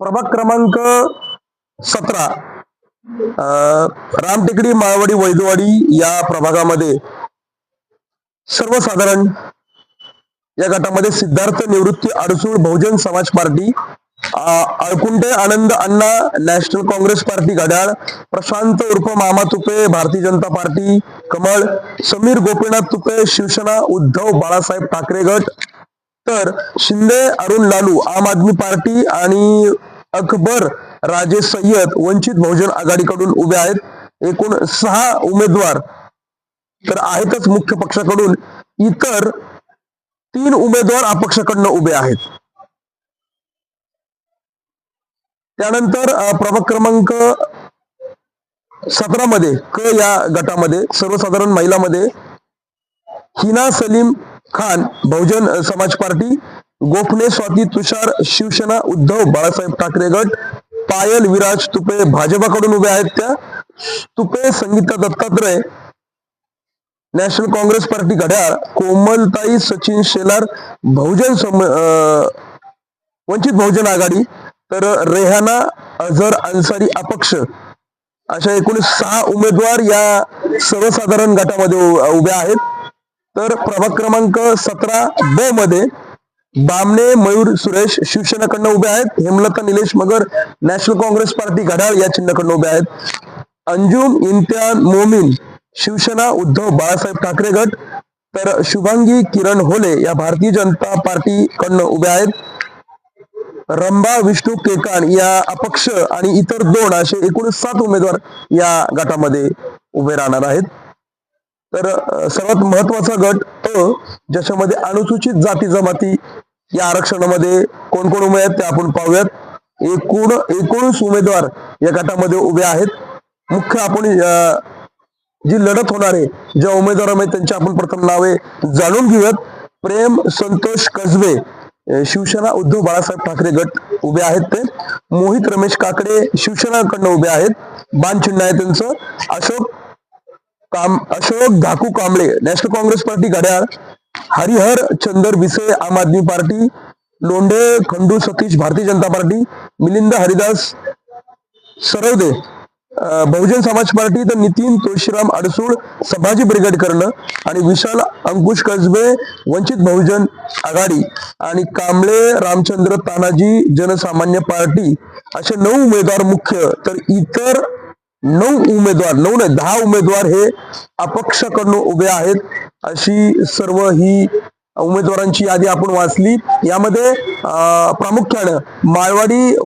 प्रभाग क्रमांक 17 रामटेकडी माळवाडी वैदवाडी या प्रभागामध्ये सर्वसाधारण या गटामध्ये सिद्धार्थ निवृत्ती अडसूळ बहुजन समाज पार्टी, अळकुंटे आनंद अण्णा नॅशनल काँग्रेस पार्टी घड्याळ, प्रशांत उर्फ मामा तुपे भारतीय जनता पार्टी कमळ, समीर गोपीनाथ तुपे शिवसेना उद्धव बाळासाहेब ठाकरे गट, तर शिंदे अरुण लालू आम आदमी पार्टी आणि अकबर राजे सय्यद वंचित बहुजन आघाडीकडून उभे आहेत. एकूण 6 उमेदवार तर आहेतच मुख्य पक्षाकडून, इतर 3 उमेदवार अपक्षाकडून उभे आहेत. त्यानंतर प्रभाग क्रमांक 17 मध्ये क या गटामध्ये सर्वसाधारण महिलांमध्ये हिना सलीम खान बहुजन समाज पार्टी, गोफणे स्वाती तुषार शिवसेना उद्धव बाळासाहेब ठाकरे गट, पायल विराज तुपे भाजपाकडून उभे आहेत. त्या तुपे संगीता दत्तात्रय नॅशनल काँग्रेस पार्टी घड्याळ, कोमलताई सचिन शेलार वंचित बहुजन आघाडी, तर रेहाना अझर अन्सारी अपक्ष, अशा एकूण 6 उमेदवार या सर्वसाधारण गटामध्ये उभे आहेत. तर प्रभाग क्रमांक 17 ब मध्ये बामणे मयूर सुरेश शिवसेनाकडनं उभे आहेत, हेमलता निलेश मगर नॅशनल काँग्रेस पार्टी घड्याळ या चिन्हाकडनं उभे आहेत, अंजुम इम्तियान मोमीन शिवसेना उद्धव बाळासाहेब ठाकरे गट, तर शुभांगी किरण होले या भारतीय जनता पार्टी कडनं उभे आहेत, रंभा विष्णू केकान या अपक्ष आणि इतर 2 असे एकूण 7 उमेदवार या गटामध्ये उभे राहणार आहेत. तर सर्वात महत्वाचा गट ज्याच्यामध्ये अनुसूचित जाती जमाती या आरक्षणामध्ये कोण कोण उभे आहेत ते आपण पाहूयात. 19 उमेदवार या गटामध्ये उभे आहेत. मुख्य आपण जी लढत होणार आहे ज्या उमेदवारांमध्ये त्यांची आपण प्रथम नावे जाणून घेऊयात. प्रेम संतोष कसबे शिवसेना उद्धव बाळासाहेब ठाकरे गट उभे आहेत. ते मोहित रमेश काकडे शिवसेनाकडनं उभे आहेत, बाण चिन्ह आहे त्यांचं. अशोक धाकू कांबळे नॅशनल काँग्रेस पार्टी घड्याळ, हरिहर चंदर बिसे आम आदमी party, Londhe Khandu Satish Bharatiya Janata party, Milind Haridas Sarwade Bahujan Samaj party, तर नितीन तुळशीराम अडसूळ संभाजी ब्रिगेड करणं, आणि विशाल अंकुश कसबे वंचित बहुजन आघाडी, आणि कांबळे रामचंद्र तानाजी जनसामान्य पार्टी, असे 9 उमेदवार मुख्य. तर इतर 9 उमेदवार 9 नाही 10 उमेदवार हे अपक्षाकडून उभे आहेत. अशी सर्व ही उमेदवारांची यादी आपण वाचली. यामध्ये प्रामुख्यानं माळवाडी